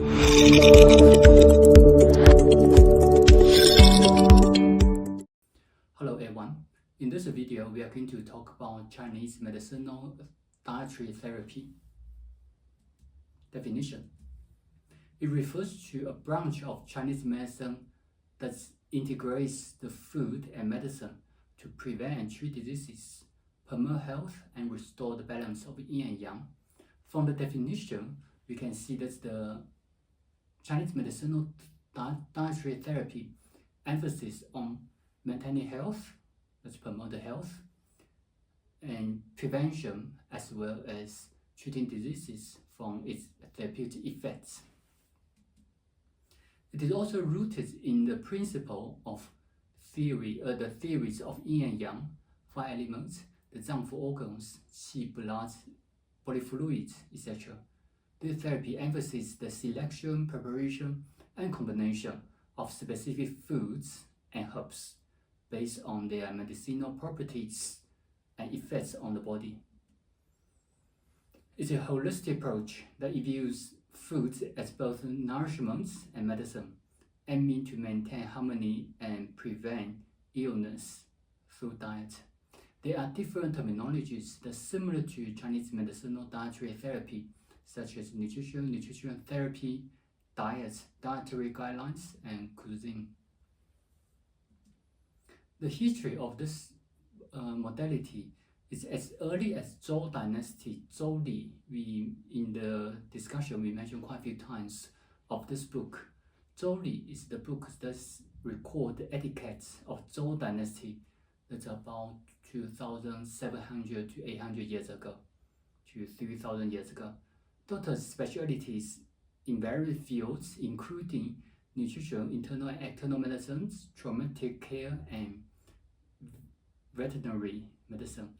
Hello everyone. In this video, we are going to talk about Chinese medicinal dietary therapy. Definition. It refers to a branch of Chinese medicine that integrates the food and medicine to prevent and treat diseases, promote health, and restore the balance of yin and yang. From the definition, we can see that the Chinese medicinal dietary therapy emphasis on maintaining health, let's promote the health, and prevention, as well as treating diseases from its therapeutic effects. It is also rooted in the principle of the theories of yin and yang, 5 elements, the Zangfu organs, qi, blood, body fluids, etc. This therapy emphasizes the selection, preparation, and combination of specific foods and herbs based on their medicinal properties and effects on the body. It's a holistic approach that views foods as both nourishment and medicine, aiming to maintain harmony and prevent illness through diet. There are different terminologies that are similar to Chinese medicinal dietary therapy, such as nutrition therapy, dietary guidelines, and cuisine. The history of this modality is as early as Zhou Dynasty, Zhou Li. In the discussion, we mentioned quite a few times of this book. Zhou Li is the book that records the etiquette of Zhou Dynasty. That's about 2,700 to 800 years ago, to 3,000 years ago. Doctors' specialties in various fields, including nutrition, internal and external medicines, traumatic care, and veterinary medicine.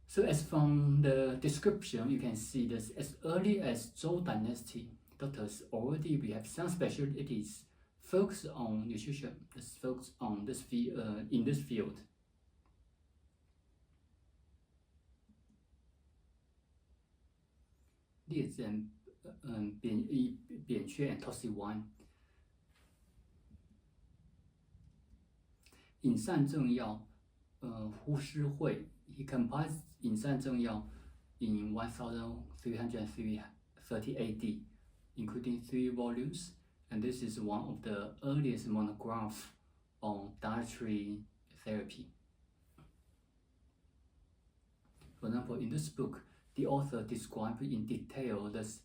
So as from the description, you can see that as early as Zhou Dynasty, doctors already we have some specialties focused on nutrition, focused on this in this field. and toxic wine. 饮膳正要呼师会 he compiled 饮膳正要 in 1330 AD, including 3 volumes, and this is one of the earliest monographs on dietary therapy. For example, in this book, the author described in detail this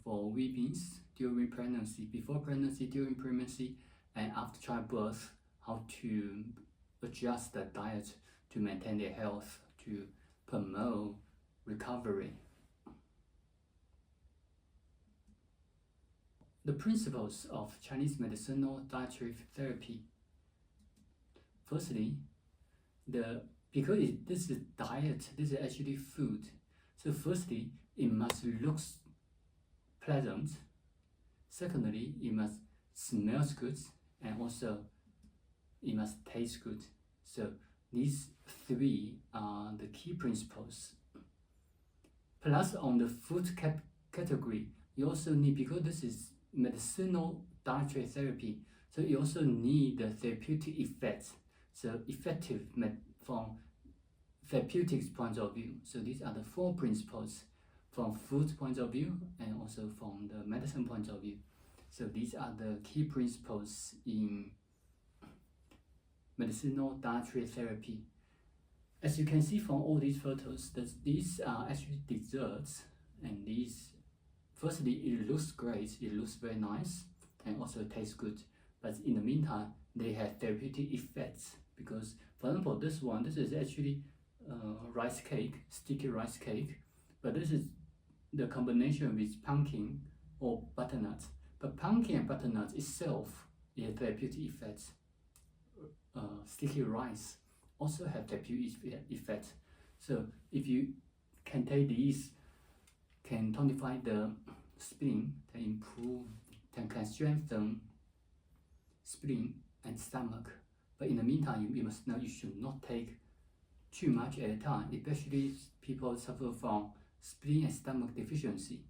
for women during pregnancy, before pregnancy, during pregnancy, and after childbirth, how to adjust the diet to maintain their health, to promote recovery. The principles of Chinese medicinal dietary therapy. Firstly, because this is diet, this is actually food. So firstly, it must look pleasant. Secondly, it must smell good, and also it must taste good. So these 3 are the key principles. Plus, on the food category, you also need, because this is medicinal dietary therapy, so you also need the therapeutic effects. So effective from therapeutics point of view. So these are the 4 principles from food point of view and also from the medicine point of view. So these are the key principles in medicinal dietary therapy. As you can see from all these photos, that these are actually desserts, and these, firstly, it looks great, it looks very nice, and also tastes good. But in the meantime, they have therapeutic effects, because, for example, this is actually rice cake, sticky rice cake, but this is the combination with pumpkin or butternut. But pumpkin and butternut itself is therapeutic effects. Sticky rice also have therapeutic effects. So if you can take these, can tonify the spleen, can improve, can strengthen spleen and stomach. But in the meantime, you must know you should not take too much at a time, especially people suffer from spleen and stomach deficiency.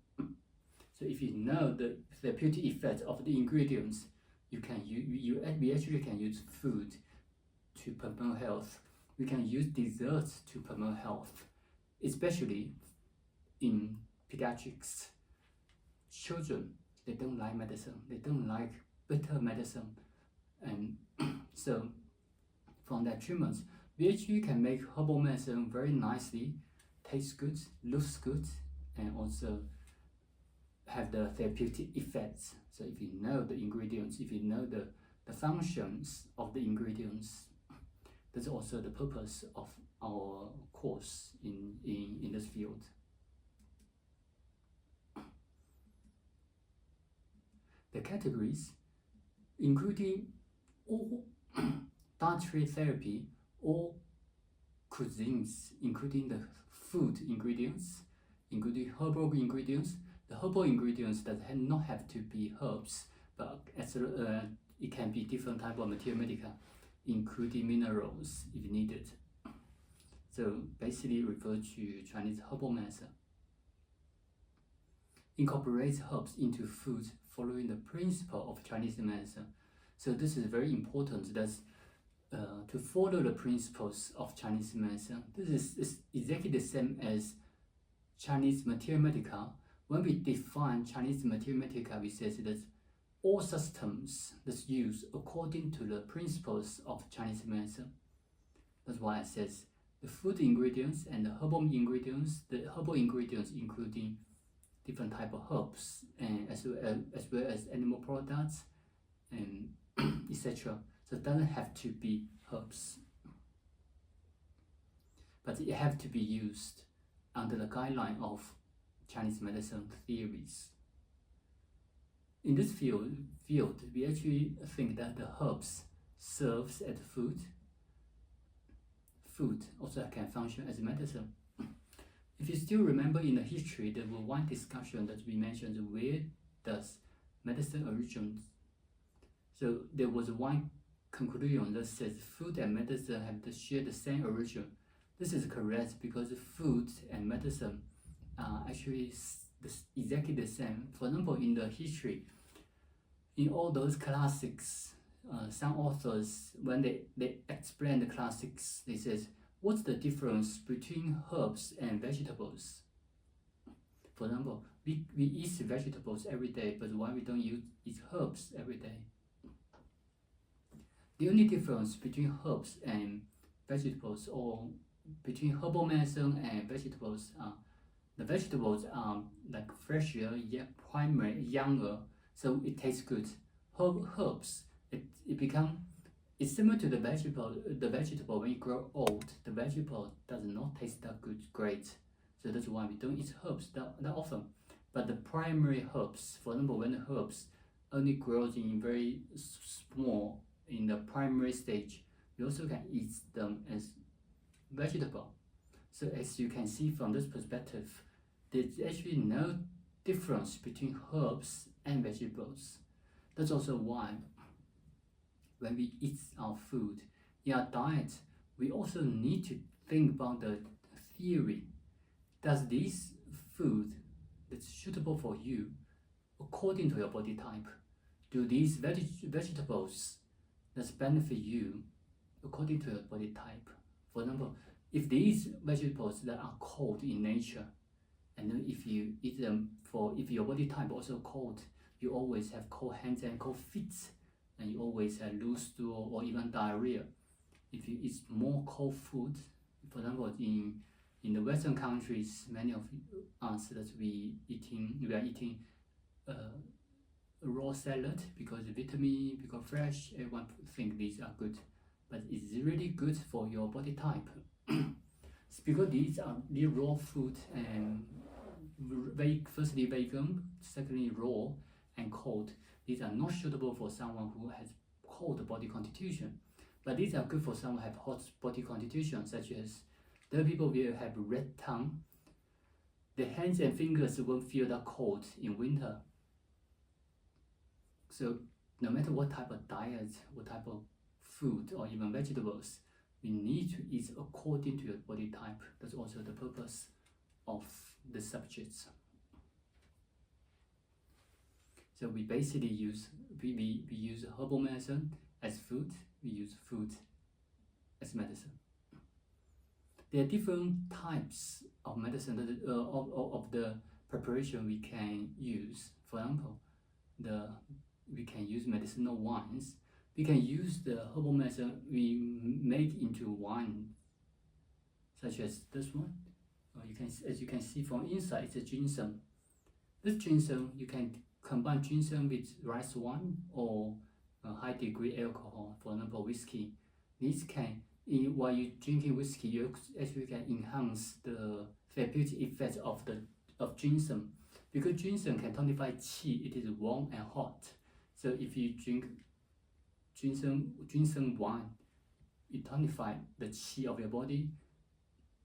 So So if you know the therapeutic effect of the ingredients, we actually can use food to promote health. We can use desserts to promote health, especially in pediatrics. Children, they don't like medicine. They don't like bitter medicine, and so from that treatments, we actually can make herbal medicine very nicely, tastes good, looks good, and also have the therapeutic effects. So if you know the ingredients, if you know the functions of the ingredients, that's also the purpose of our course in this field. The categories, including all dietary therapy, all cuisines, including the food ingredients, including herbal ingredients. The herbal ingredients does not have to be herbs, but it can be different type of materia medica, including minerals if needed. So basically refer to Chinese herbal medicine. Incorporates herbs into food following the principle of Chinese medicine. So this is very important. That's to follow the principles of Chinese medicine. This is exactly the same as Chinese materia medica. When we define Chinese materia medica, we say that all systems that's used according to the principles of Chinese medicine. That's why it says the food ingredients and the herbal ingredients. The herbal ingredients including different type of herbs and as well as animal products and etc. So it doesn't have to be herbs, but it have to be used under the guideline of Chinese medicine theories. In this field, we actually think that the herbs serves as food. Food also can function as medicine. If you still remember in the history, there was one discussion that we mentioned, where does medicine originate? So there was one conclusion that says food and medicine have to share the same origin. This is correct because food and medicine are actually exactly the same. For example, in the history, in all those classics, some authors, when they explain the classics, they says, what's the difference between herbs and vegetables? For example, we eat vegetables every day, but why we don't eat herbs every day? The only difference between herbs and vegetables, or between herbal medicine and vegetables, the vegetables are like fresher, yet primary, younger, so it tastes good. Herbs, it's similar to the vegetable. The vegetable, when you grow old, the vegetable does not taste that good, great. So that's why we don't eat herbs that often. But the primary herbs, for example, when the herbs only grows in very small in the primary stage, we also can eat them as vegetable. So as you can see from this perspective, there's actually no difference between herbs and vegetables. That's also why when we eat our food, in our diet, we also need to think about the theory. Does this food that's suitable for you according to your body type? Do these vegetables that benefit you according to your body type? For example, if these vegetables that are cold in nature, and then if you eat them if your body type also cold, you always have cold hands and cold feet, and you always have loose stool or even diarrhea. If you eat more cold food, for example, in the Western countries, many of us that we are eating raw salad because vitamin, because fresh. Everyone think these are good, but it's really good for your body type. It's because these are the raw food and firstly vegan, secondly raw and cold. These are not suitable for someone who has cold body constitution, but these are good for someone who have hot body constitution, such as the people will have red tongue. The hands and fingers won't feel that cold in winter. So no matter what type of diet, what type of food or even vegetables, we need to eat according to your body type. That's also the purpose of the subjects. So we basically use we use herbal medicine as food. We use food as medicine. There are different types of medicine that, of the preparation we can use. For example, we can use medicinal wines. We can use the herbal medicine we make into wine, such as this one. As you can see from inside, it's a ginseng. This ginseng, you can combine ginseng with rice wine or high degree alcohol, for example, whiskey. This can, while you're drinking whiskey, you actually can enhance the therapeutic effects of ginseng, because ginseng can tonify qi. It is warm and hot. So if you drink ginseng wine, it tonifies the qi of your body.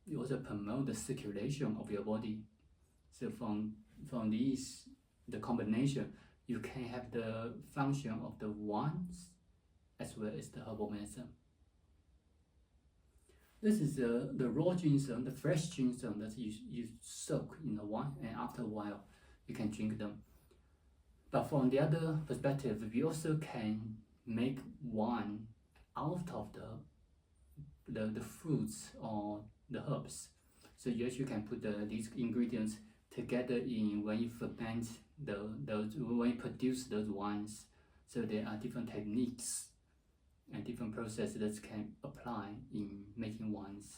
You also promote the circulation of your body. So from the combination, you can have the function of the wines as well as the herbal medicine. This is the raw ginseng, the fresh ginseng that you soak in the wine, and after a while you can drink them. But from the other perspective, we also can make wine out of the fruits or the herbs. So you actually can put these ingredients together when you ferment when you produce those wines. So there are different techniques and different processes that can apply in making wines.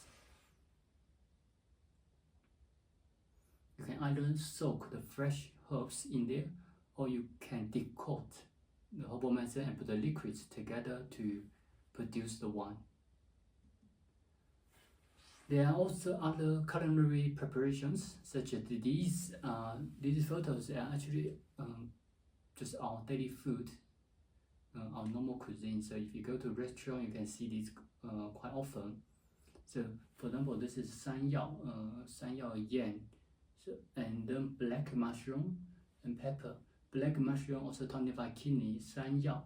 You can either soak the fresh herbs in there, or you can decoct the herbal medicine and put the liquids together to produce the wine. There are also other culinary preparations, such as these photos are actually just our daily food, our normal cuisine. So if you go to a restaurant, you can see these quite often. So for example, this is sanyao yan, and then black mushroom and pepper. Black mushroom also tonify kidney. Sanyao,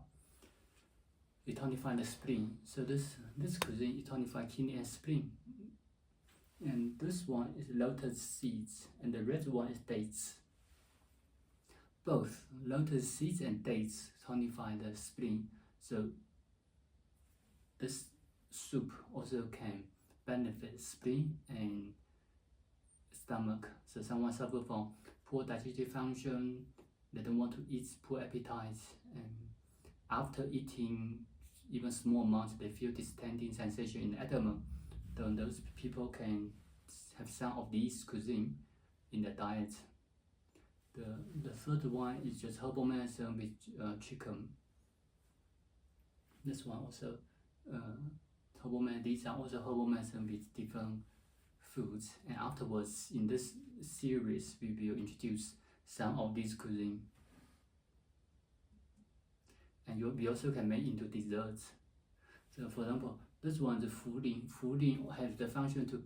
it tonify the spleen. So this cuisine it tonify kidney and spleen. And this one is lotus seeds, and the red one is dates. Both lotus seeds and dates tonify the spleen. So this soup also can benefit spleen and stomach. So someone suffer from poor digestive function, they don't want to eat, poor appetite, and after eating even small amounts, they feel distending sensation in the abdomen. Then those people can have some of these cuisine in their diet. The third one is just herbal medicine with chicken. This one also herbal medicine. These are also herbal medicine with different foods. And afterwards, in this series, we will introduce some of these cuisine. And we also can make into desserts. So for example, this one, the Fulin. Fulin has the function to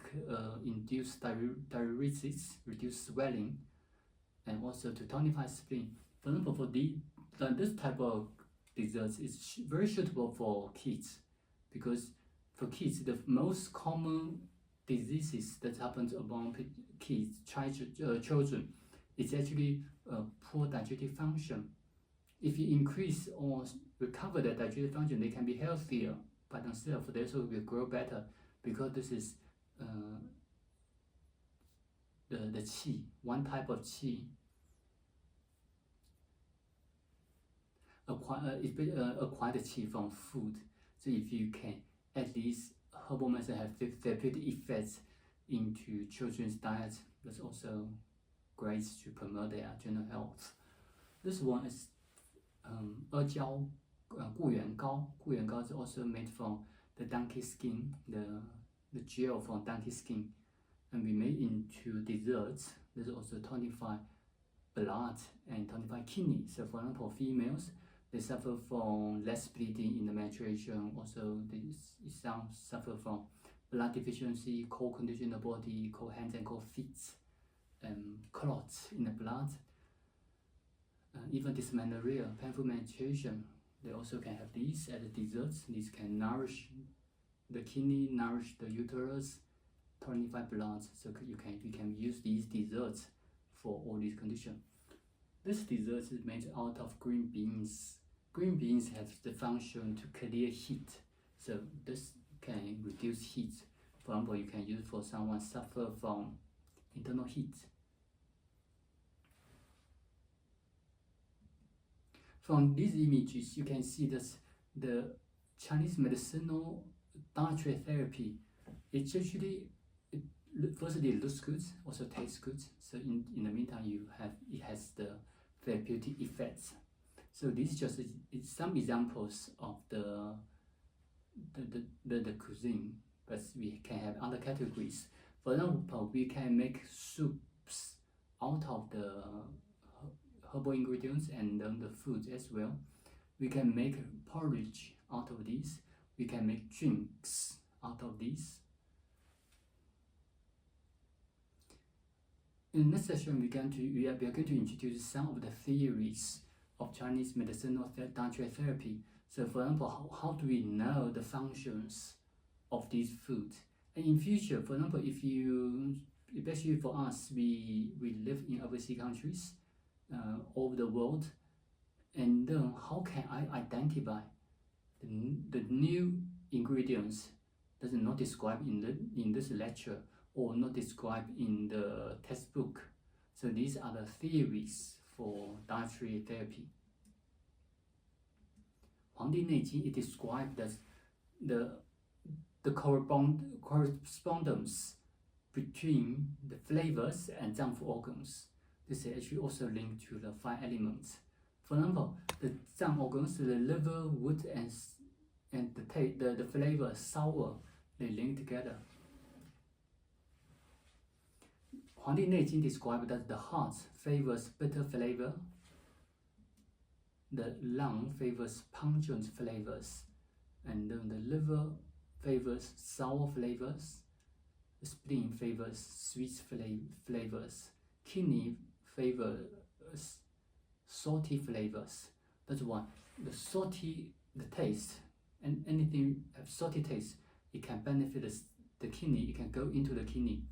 induce diuresis, reduce swelling, and also to tonify spleen. For example, for this type of desserts is very suitable for kids, because for kids, the most common diseases that happens among kids, children, is actually poor digestive function. If you increase or recover their digestive function, they can be healthier by themselves. They also will grow better, because this is the qi, one type of qi. Acquire the qi from food. So if you can add these herbal medicine have therapeutic effects into children's diet, that's also great to promote their general health. This one is固元膏. 固元膏 is also made from the donkey skin, the gel from donkey skin, and we made into desserts. This also tonify blood and tonify kidney. So for example, females, they suffer from less bleeding in the menstruation. Also, some suffer from blood deficiency, cold condition in the body, cold hands and cold feet, clots in the blood, even dysmenorrhea, painful menstruation. They also can have these as desserts. These can nourish the kidney, nourish the uterus, tonify blood. So we can use these desserts for all these conditions. This dessert is made out of green beans. Green beans have the function to clear heat, so this can reduce heat. For example, you can use for someone suffer from internal heat. From these images, you can see that the Chinese medicinal dietary therapy, it actually firstly it looks good, also tastes good. So in the meantime, it has the therapeutic effects. So this is just some examples of the cuisine, but we can have other categories. For example, we can make soups out of the herbal ingredients and the food as well. We can make porridge out of these. We can make drinks out of these. In the next session, we are going to introduce some of the theories of Chinese medicinal dietary therapy. So, for example, how do we know the functions of these foods? And in future, for example, especially for us, we live in overseas countries all over the world, and then how can I identify the new ingredients that are not described in this lecture or not described in the textbook? So these are the theories for dietary therapy. 黄帝内经 it described as the correspondence between the flavors and 脏腑 organs. This is actually also linked to the 5 elements. For example, the 脏 organs, the liver, wood, and the flavor sour, they link together. 黄帝内经 described that the heart favors bitter flavor, the lung favors pungent flavors, and then the liver favors sour flavors, the spleen favors sweet flavors, kidney favors salty flavors. That's why the taste, and anything have salty taste, it can benefit the kidney, it can go into the kidney.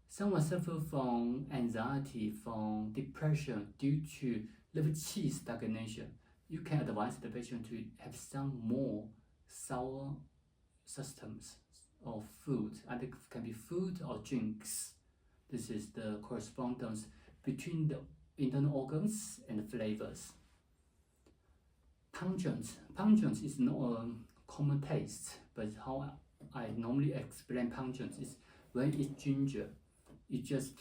Someone suffers from anxiety, from depression due to liver qi stagnation, you can advise the patient to have some more sour systems or food. Either it can be food or drinks. This is the correspondence between the internal organs and the flavors. Pungent is not a common taste, but how I normally explain pungent is when it's ginger. You just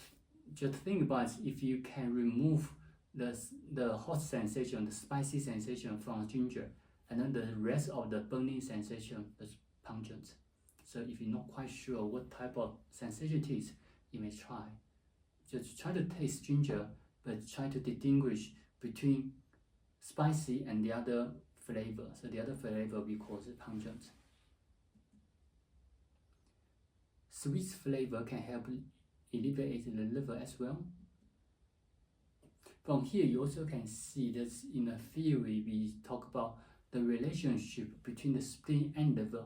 think about if you can remove the hot sensation, the spicy sensation from ginger, and then the rest of the burning sensation is pungent. So if you're not quite sure what type of sensation it is, you may try. Just try to taste ginger, but try to distinguish between spicy and the other flavor. So the other flavor we call it pungent. Sweet flavor can help alleviate the liver as well. From here, you also can see that in a theory we talk about the relationship between the spleen and liver.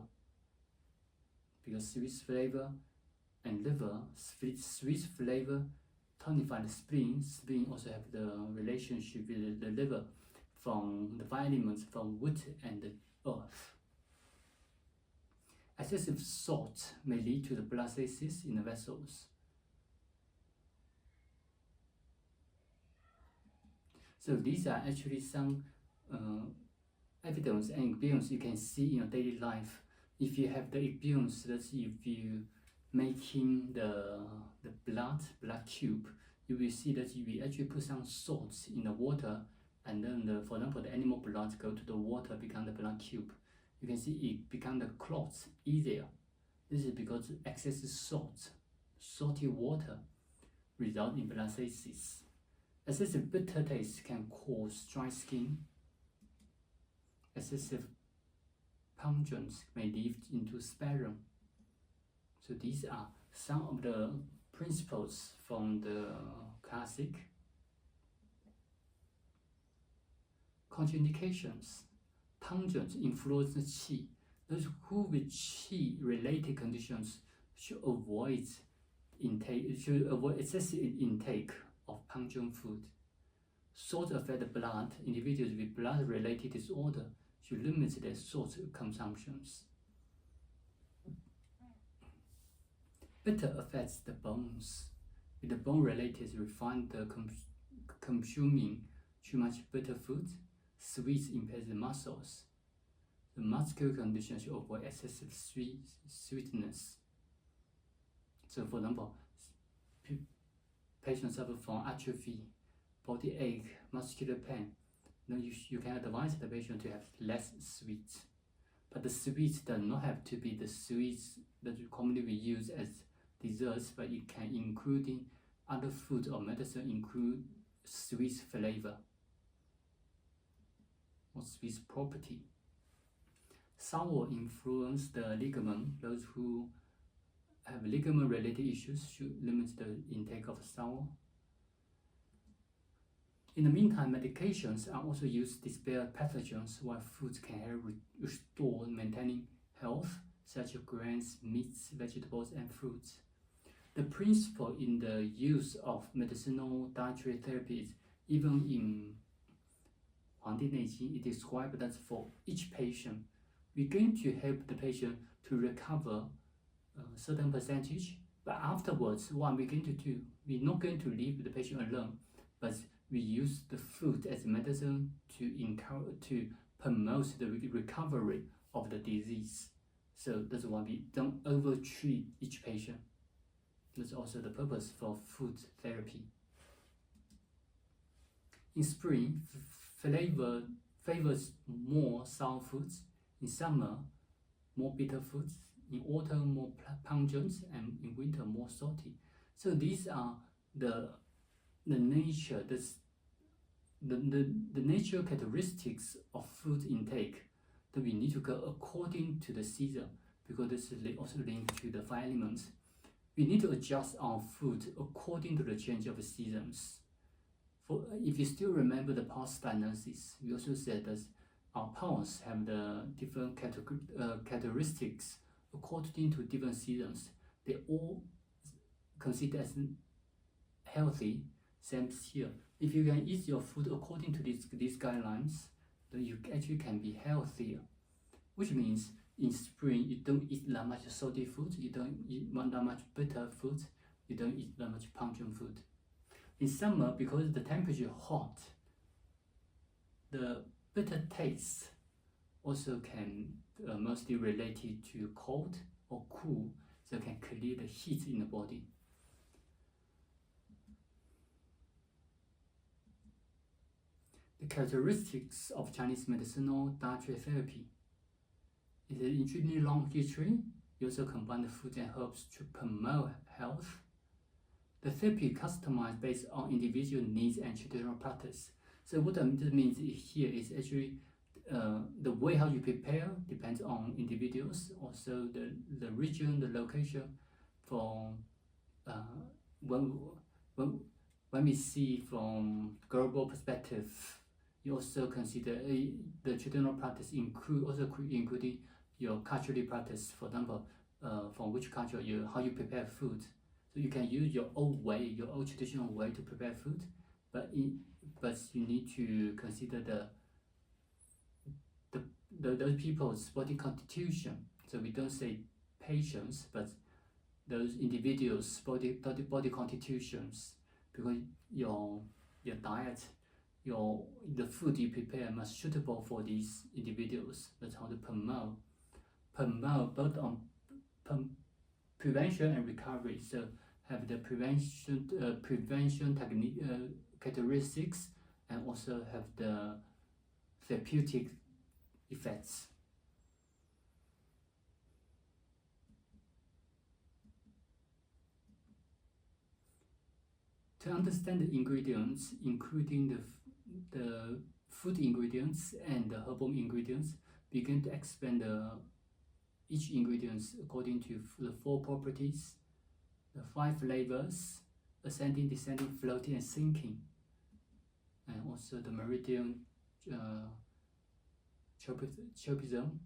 Because sweet flavor and liver, sweet flavor tonify the spleen. Spleen also have the relationship with the liver from the 5 elements from wood and the earth. Excessive salt may lead to the blood cysts in the vessels. So these are actually some evidence and experience you can see in your daily life. If you have the experience that if you making the blood cube, you will see that you will actually put some salts in the water, and then for example the animal blood go to the water, become the blood cube. You can see it become the clots easier. This is because excessive salty water result in blood cysts. Excessive bitter taste can cause dry skin. Excessive pungence may lead into sputum. So these are some of the principles from the classic. Contraindications. Pungent influence the qi. Those who with qi related conditions should avoid excessive intake of pungent food. Salt affect the blood. Individuals with blood-related disorder should limit their salt consumptions. Bitter affects the bones. With the bone-related, we find the consuming too much bitter food. Sweets impair the muscles. The muscular condition should avoid excessive sweetness. So, for example, patients suffer from atrophy, body ache, muscular pain. Then you can advise the patient to have less sweets. But the sweets does not have to be the sweets that commonly we use as desserts, but it can include other food or medicine include sweet flavor or sweet property. Sour influence the ligament. Those who have ligament-related issues should limit the intake of sour. In the meantime, medications are also used to dispel pathogens, while foods can help restore maintaining health, such as grains, meats, vegetables, and fruits. The principle in the use of medicinal dietary therapy is even in 黄帝内经, it describes that for each patient, we're going to help the patient to recover a certain percentage, but afterwards, what we're going to do, we're not going to leave the patient alone, but we use the food as medicine to promote the recovery of the disease. So that's why we don't overtreat each patient. That's also the purpose for food therapy. In spring, favors more sour foods. In summer, more bitter foods. In autumn, more pungent, and in winter, more salty. So these are the nature, the nature characteristics of food intake that we need to go according to the season, because this is also linked to the 5 elements. We need to adjust our food according to the change of the seasons. If you still remember the pulse diagnosis, we also said that our pulse have the different characteristics according to different seasons. They all considered as healthy. Same here. If you can eat your food according to these guidelines, then you actually can be healthier. Which means in spring you don't eat that much salty food, you don't eat that much bitter food, you don't eat that much pungent food. In summer, because the temperature hot, the bitter taste also can mostly related to cold or cool, so can clear the heat in the body. The characteristics of Chinese medicinal dietary therapy is an extremely long history. We also combine the food and herbs to promote health. The therapy customized based on individual needs and traditional practice. So what that means here is actually the way how you prepare depends on individuals, also the region, the location. From when we see from global perspective, you also consider the traditional practice including your cultural practice. For example, from which culture how you prepare food. So you can use your old way, your old traditional way to prepare food, but you need to consider those people's body constitution. So we don't say patients, but those individuals' body constitutions, because your diet, the food you prepare must suitable for these individuals. That's how to promote both on prevention and recovery. So have the prevention technique characteristics, and also have the therapeutic effects. To understand the ingredients, including the food ingredients and the herbal ingredients, we are going to expand each ingredients according to the 4 properties, the 5 flavors: ascending, descending, floating, and sinking, and also the meridian, tropism,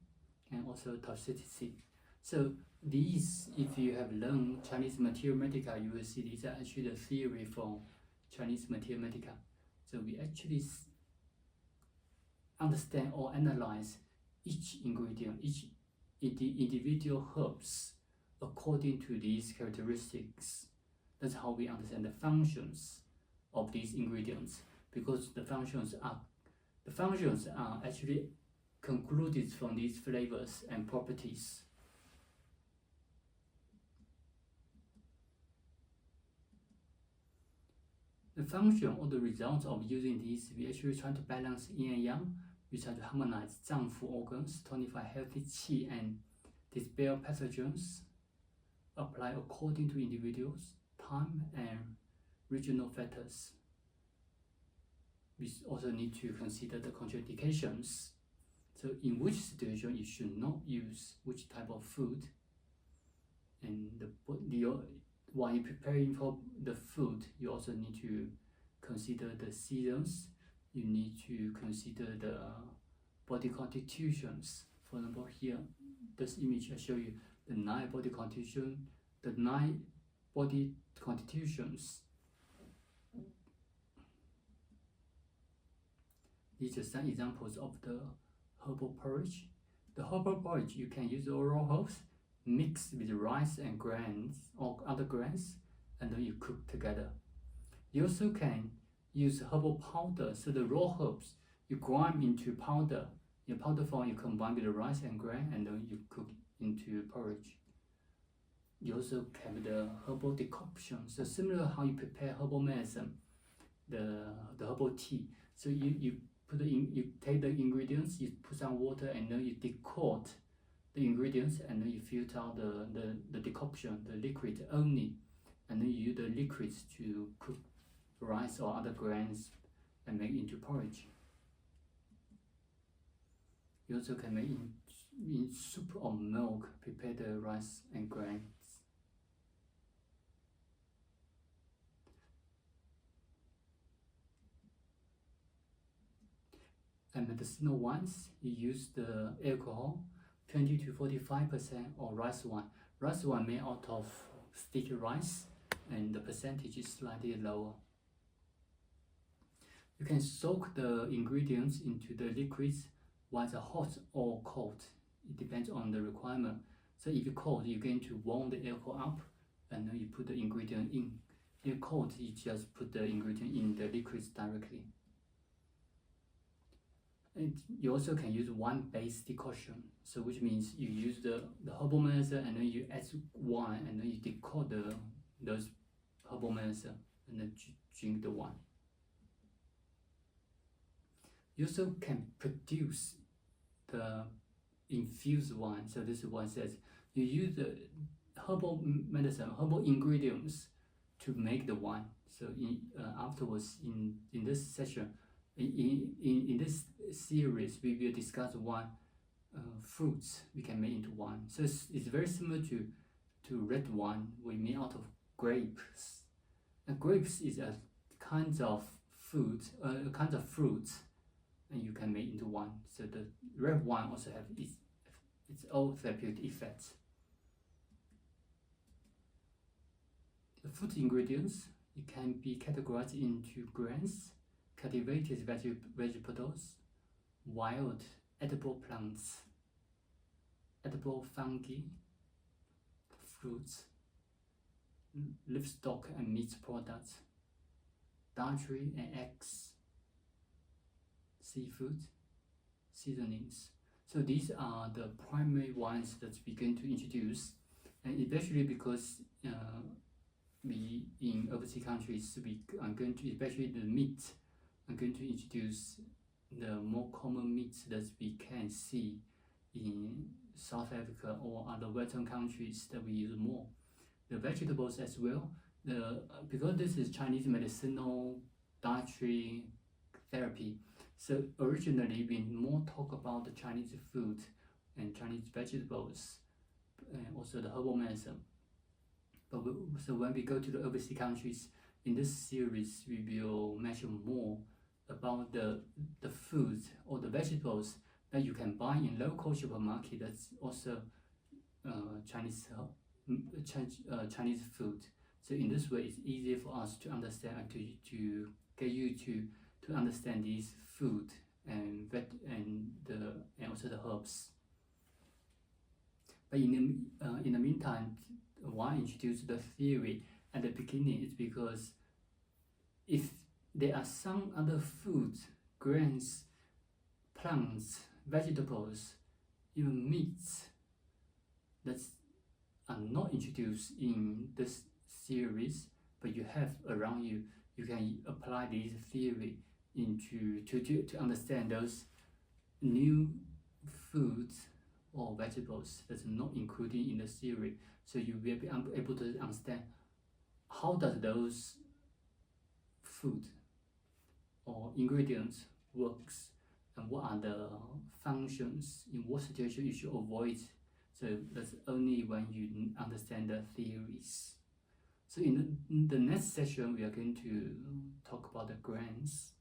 and also toxicity. So these, if you have learned Chinese material medica, you will see these are actually the theory from Chinese material medica. So we actually understand or analyze each ingredient, each individual herbs according to these characteristics. That's how we understand the functions of these ingredients, because the functions are actually concluded from these flavors and properties. The function or the result of using these, we actually try to balance yin and yang. We try to harmonize Zangfu organs, tonify healthy qi, and dispel pathogens. Apply according to individuals, time, and regional factors. We also need to consider the contraindications. So in which situation you should not use which type of food, and while you're preparing for the food, you also need to consider the seasons. You need to consider the body constitutions. For example, here, this image I show you the 9 body constitution, the 9 body constitutions. These are some examples of the herbal porridge. The herbal porridge, you can use the raw herbs mixed with rice and grains or other grains, and then you cook together. You also can use herbal powder. So the raw herbs you grind into powder. In powder form, you combine with the rice and grain, and then you cook into porridge. You also have the herbal decoction. So similar how you prepare herbal medicine, the herbal tea. So you take the ingredients, you put some water, and then you decoct the ingredients, and then you filter out the decoction, the liquid only, and then you use the liquids to cook rice or other grains and make into porridge. You also can make in soup or milk, prepare the rice and grains. And medicinal ones, you use the alcohol 20 to 45% or rice wine. Rice wine made out of sticky rice, and the percentage is slightly lower. You can soak the ingredients into the liquids whether hot or cold. It depends on the requirement. So if you're cold, you're going to warm the alcohol up, and then you put the ingredient in. If you're cold, you just put the ingredient in the liquids directly. And you also can use wine-based decoction, so which means you use the herbal medicine, and then you add wine, and then you decoct those herbal medicine, and then drink the wine. You also can produce the infused wine. So this one says you use the herbal medicine, herbal ingredients to make the wine. So afterwards in this session, in this series, we will discuss one fruits we can make into wine. So it's very similar to red wine we made out of grapes. And grapes is a kind of fruit, and you can make into wine. So the red wine also have its own therapeutic effects. The food ingredients, it can be categorized into grains, cultivated vegetables, wild edible plants, edible fungi, fruits, livestock and meat products, dietary and eggs, seafood, seasonings. So these are the primary ones that we're going to introduce, and especially because we in overseas countries, we are going to, especially the meat, I'm going to introduce the more common meats that we can see in South Africa or other Western countries that we use more. The vegetables as well. Because this is Chinese medicinal dietary therapy, so originally we more talk about the Chinese food and Chinese vegetables, and also the herbal medicine. But so when we go to the overseas countries, in this series we will mention more about the foods or the vegetables that you can buy in local supermarket. That's also Chinese food. So in this way, it's easier for us to understand and to get you to to understand these food and also the herbs. But in the meantime, why I introduce the theory at the beginning is because if there are some other foods, grains, plants, vegetables, even meats that are not introduced in this series, but you have around you, you can apply this theory to understand those new foods or vegetables that's not included in the series. So you will be able to understand how does those food or ingredients works, and what are the functions, in what situation you should avoid. So that's only when you understand the theories. So in the next session, we are going to talk about the grains.